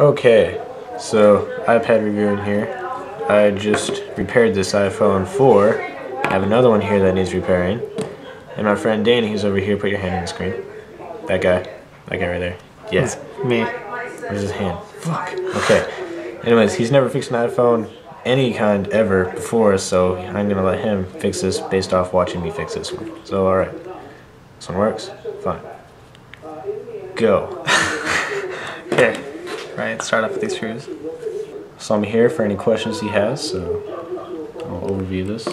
Okay, so iPad review in here. I just repaired this iPhone 4. I have another one here that needs repairing. And my friend Danny, who's over here, put your hand on the screen. That guy right there. Yeah. It's me. Where's his hand? Fuck. Okay. Anyways, he's never fixed an iPhone any kind ever before, so I'm gonna let him fix this based off watching me fix this one. So, alright. This one works? Fine. Go. Okay. Right, start off with these screws. So I'm here for any questions he has, so I'll overview this.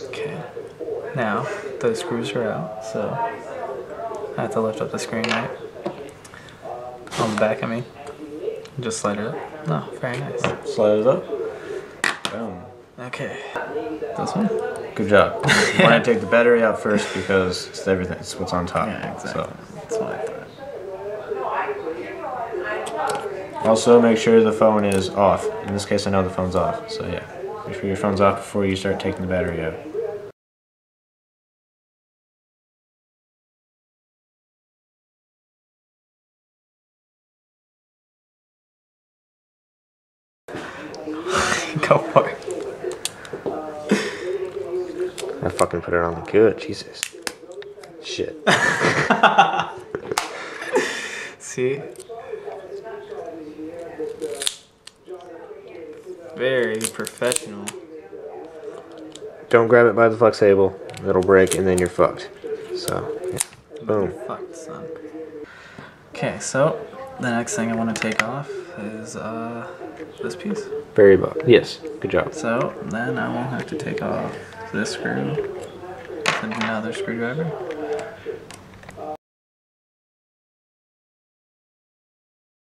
Okay. Now, those screws are out, so I have to lift up the screen, right? On the back, I mean. Just slide it up. Oh, very nice. Slide it up. Boom. Okay. This one? Good job. You want to take the battery out first because it's everything. It's what's on top. Yeah, exactly. So. That's what I thought. Also, make sure the phone is off. In this case, I know the phone's off. So yeah, make sure your phone's off before you start taking the battery out. Go for it. I fucking put it on good. Jesus. Shit. See? Very professional. Don't grab it by the flex cable. It'll break and then you're fucked. So, yeah. Boom. Fucked, son. Okay, so the next thing I want to take off is this piece. Very well. Yes. Good job. So then I will have to take off this screw with another screwdriver.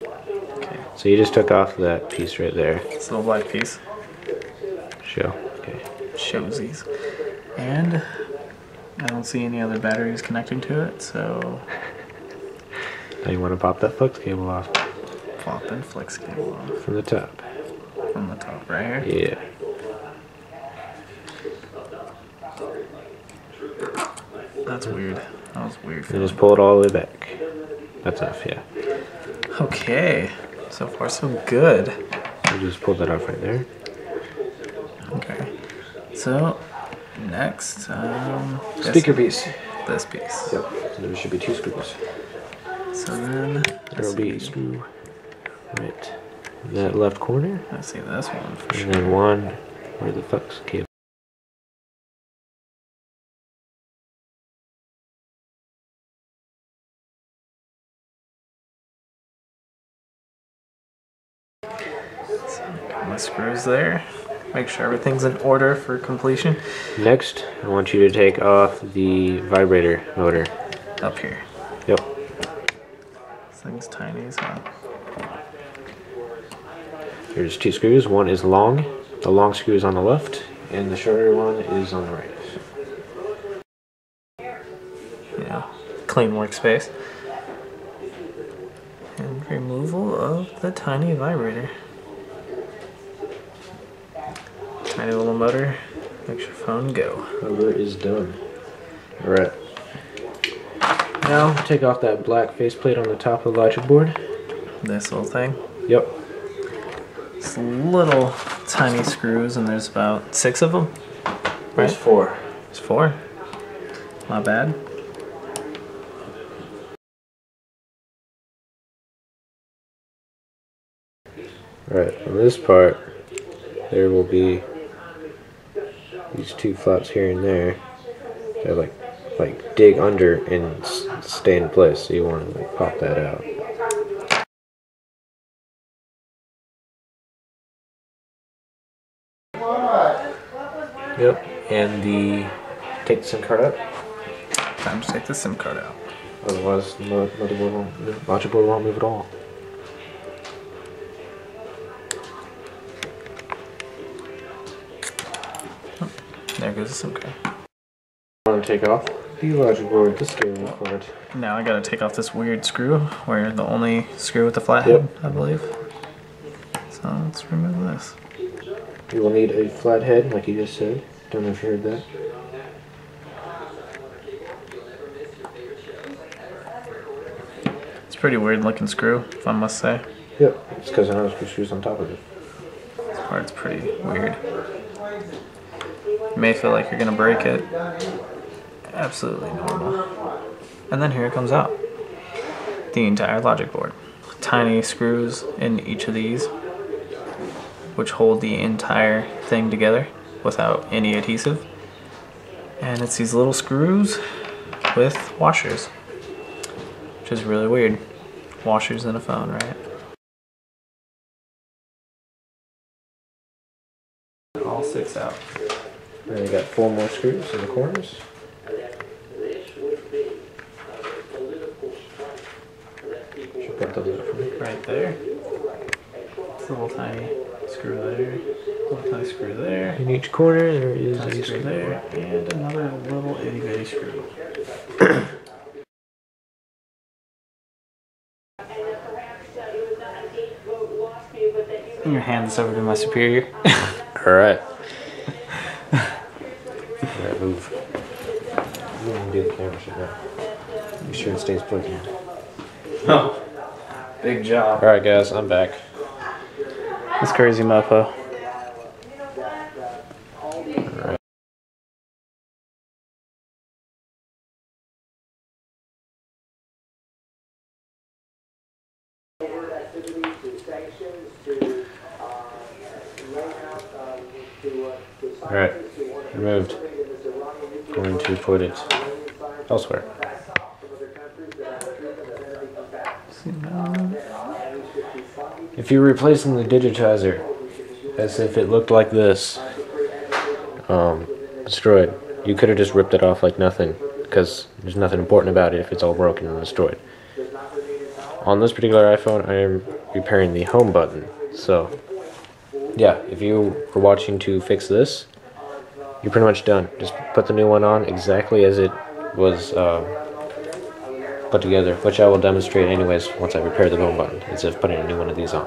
Okay. So you just took off that piece right there. This little black piece. Show. Okay. Showsies. And I don't see any other batteries connecting to it, so Now you want to pop that flex cable off pop and flex cable off from the top. from the top right here. Yeah. That's weird. That was weird. And just pull it all the way back. That's off, yeah. Okay. So far so good. You just pull that off right there. Okay. So next, Speaker piece. this piece. Yep. So there should be 2 screws. So then There will be a screw right in that left corner. I see this one for sure. And then one where the flex cable. So got my screws there. Make sure everything's in order for completion. Next, I want you to take off the vibrator motor. Up here. Yep. This thing's tiny as hell. There's 2 screws. One is long. The long screw is on the left, and the shorter one is on the right. You know, clean workspace. And removal of the tiny vibrator. Tiny little motor. Makes your phone go. Motor is done. Alright. Now, take off that black faceplate on the top of the logic board. This little thing. Yep. It's little tiny screws, and there's about 6 of them. Right? There's 4. There's 4. Not bad. Alright, on this part, there will be these 2 flaps here and there that like dig under and stay in place, so you want to like pop that out. Yep, and take the SIM card out. Time to take the SIM card out. Otherwise, the logic board won't move at all. There goes the SIM card. I want to take off the logic board, the scaling cord. Now I gotta take off this weird screw, where the only screw with the flat head, I believe. So let's remove this. You will need a flat head, like you just said. Don't know if you heard that. pretty weird looking screw, if I must say. Yep, it's because I know there's screws on top of it. This part's pretty weird. You may feel like you're gonna break it. Absolutely normal. And then here it comes out. The entire logic board. Tiny screws in each of these, which hold the entire thing together without any adhesive. And it's these little screws with washers, which is really weird. Washers in a phone, right? All 6 out. And then you got 4 more screws in the corners. Should put those up for me. Right there. It's a little tiny screw there. Little tiny screw there. In each corner there is Tiny a screw there. And another little itty bitty screw. I'm gonna hand this over to my superior. Alright. Alright, move. You can do the camera shit now. Make sure it stays plugged in. Oh, big job. Alright guys, I'm back. This crazy mofo. Alright. Alright, removed. Going to put it elsewhere. If you're replacing the Digitizer as if it looked like this, destroyed, you could have just ripped it off like nothing, because there's nothing important about it if it's all broken and destroyed. On this particular iPhone, I am repairing the home button, so yeah, if you were watching to fix this, you're pretty much done. Just put the new one on exactly as it was put together, which I will demonstrate anyways once I repair the home button, instead of putting a new one of these on.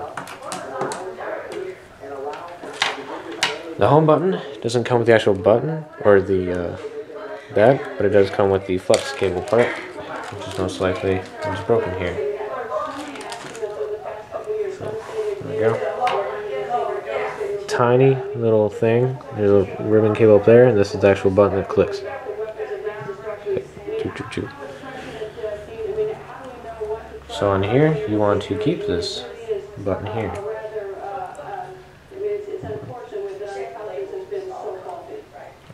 The home button doesn't come with the actual button or the that, but it does come with the flux cable part, which is most likely what's broken here. So, there we go. Tiny little thing. There's a ribbon cable up there, and this is the actual button that clicks. Choo, choo, choo. So on here, you want to keep this button here.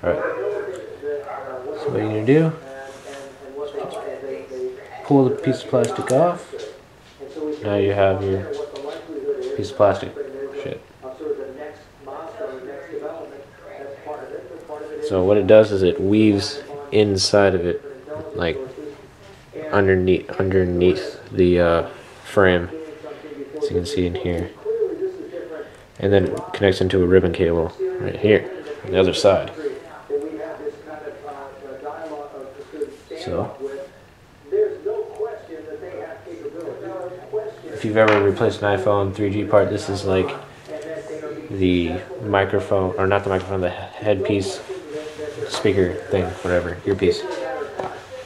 Alright. So what you're going to do, pull the piece of plastic off. Now you have your piece of plastic. Shit. So what it does is it weaves inside of it, like underneath the frame, as you can see in here, and then it connects into a ribbon cable right here on the other side. So if you've ever replaced an iPhone 3G part, this is like the microphone, or not the microphone, the headpiece, speaker thing, whatever, earpiece.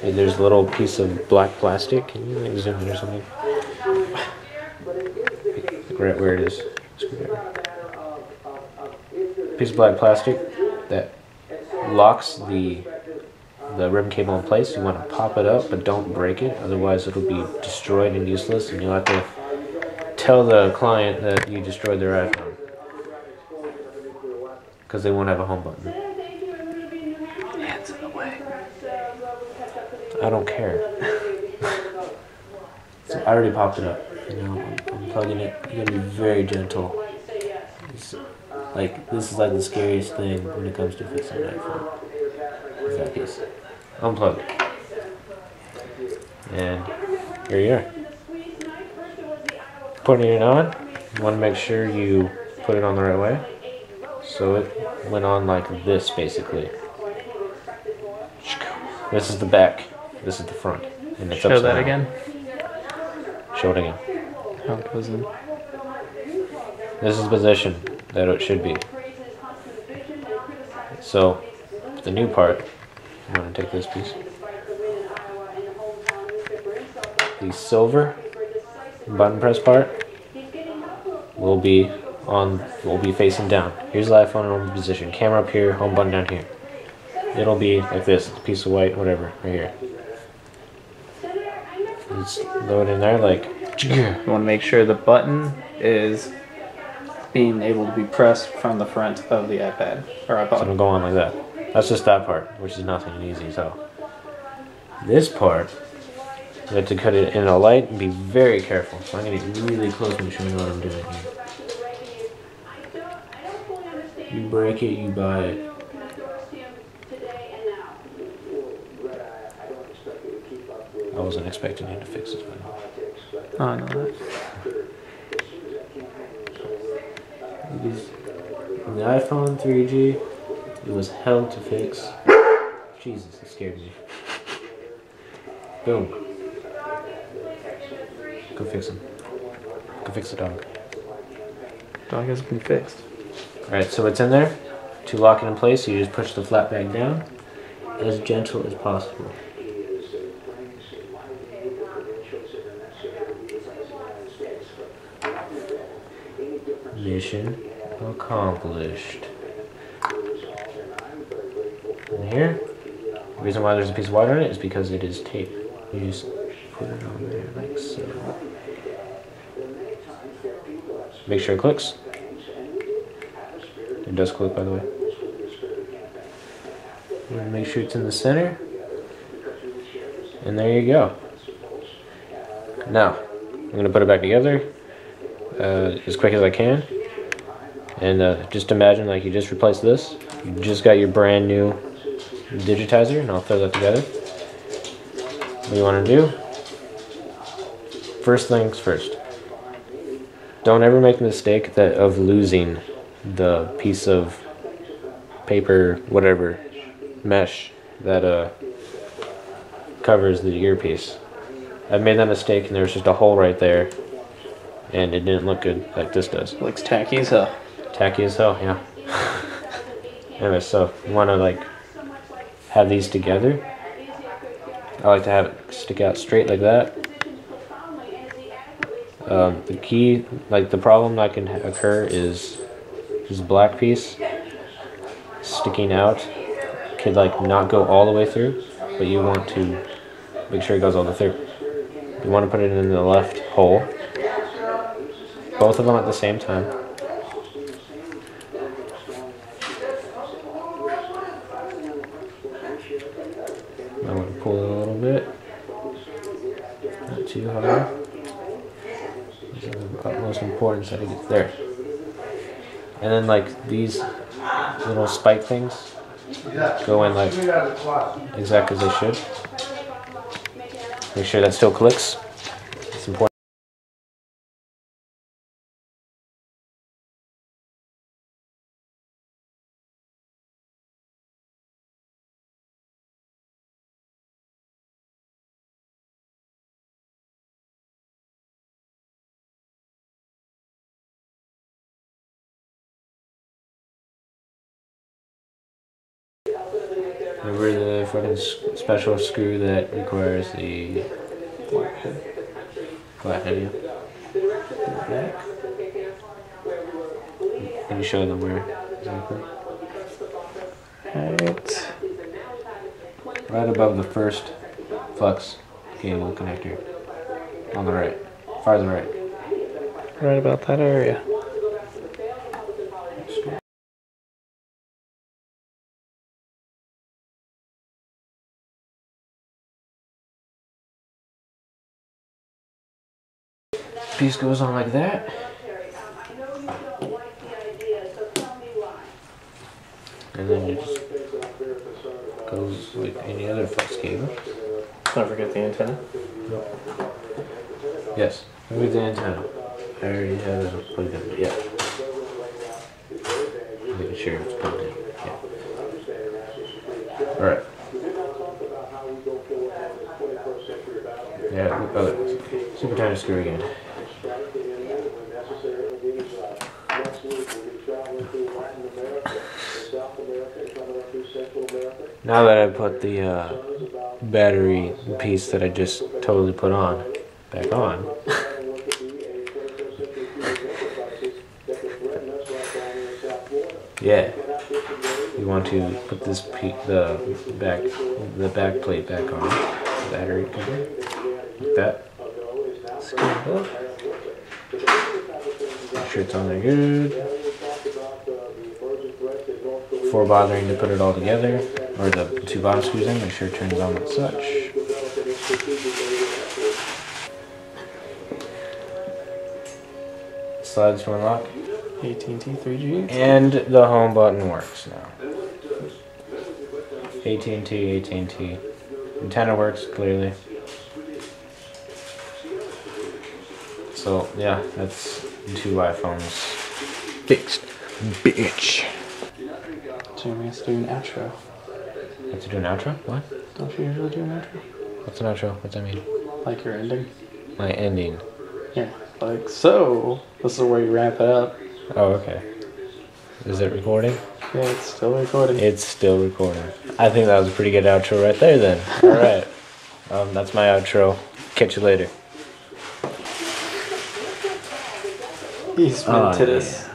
And there's a little piece of black plastic. Can you like zoom in or something? Right where it is. Piece of black plastic that locks the ribbon cable in place. You want to pop it up, but don't break it, otherwise it'll be destroyed and useless, and you'll have to tell the client that you destroyed their iPhone, because they won't have a home button. Hands in the way. I don't care. So I already popped it up. You know, I'm plugging it. You gotta be very gentle. This is like the scariest thing when it comes to fixing an iPhone. Is that piece. Unplug it. And here you are. Putting it on, you want to make sure you put it on the right way. So it went on like this, basically. This is the back. This is the front. And it's Show that again. Show it again. How it goes in. This is the position that it should be. So, the new part, I'm going to take this piece. The silver button press part will be facing down. Here's the iPhone in home position. Camera up here, home button down here. It'll be like this, a piece of white, whatever, right here. Just load in there like. You want to make sure the button is being able to be pressed from the front of the iPad or iPod. So it'll go on like that. That's just that part, which is nothing and easy. So this part, you have to cut it in a light and be very careful. So I'm gonna get really close and show you what I'm doing here. You break it, you buy it. I wasn't expecting you to fix this, by the way. Oh, I know that. On the iPhone 3G, it was hell to fix. Jesus, it scared me. Boom. Go fix him. Go fix the dog. Dog has been fixed. Alright, so it's in there. To lock it in place, you just push the flat bag down as gentle as possible. Mission accomplished. And here, the reason why there's a piece of wire on it is because it is tape. You just put it on there like so. Make sure it clicks. It does click, by the way. And make sure it's in the center. And there you go. Now, I'm going to put it back together as quick as I can. And just imagine like you just replaced this. You just got your brand new Digitizer, and I'll throw that together. What you want to do? First things first. Don't ever make the mistake of losing the piece of paper, whatever, mesh that covers the earpiece. I made that mistake, and there was just a hole right there, and it didn't look good like this does. It looks tacky as hell. Tacky as hell, yeah. Anyway, so you want to like have these together. I like to have it stick out straight like that. The key, like the problem that can occur is this black piece sticking out could like not go all the way through, but you want to make sure it goes all the way through. You want to put it in the left hole, both of them at the same time. I'm going to pull it a little bit, not too hard. This is the utmost importance that it gets there. And then like these little spike things go in like exactly as they should. Make sure that still clicks. It's important. Remember the fucking special screw that requires the flathead, yeah. Can you show them where exactly? Right above the first flux cable connector on the right, far to the right. Right about that area. Piece goes on like that. And then it just goes like any other flux cable. Don't forget the antenna. Yes, with the antenna. I already have it plugged in, but yeah. Making sure it's plugged in. Yeah. Alright. Yeah, oh, super tiny screw again. Now that I put the battery piece that I just totally put on back on, Yeah. You want to put this the back plate back on the battery cover like that. Screw it up. Make sure it's on there good. Before bothering to put it all together, or the two bottom screws in, make sure it turns on like such. Slides to unlock. AT&T 3G. And the home button works now. AT&T. Antenna works clearly. So yeah, that's 2 iPhones fixed, bitch. Jimmy has to do an outro. You have to do an outro? What? Don't you usually do an outro? What's an outro? What's that mean? Like your ending? My ending. Yeah. Like, so, this is where you wrap it up. Oh, okay. Is it recording? Yeah, it's still recording. It's still recording. I think that was a pretty good outro right there then. Alright. That's my outro. Catch you later. He's minted us.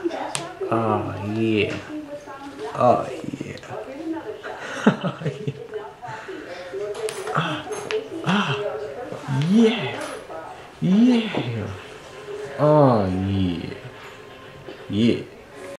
Oh yeah. Oh yeah. Oh yeah.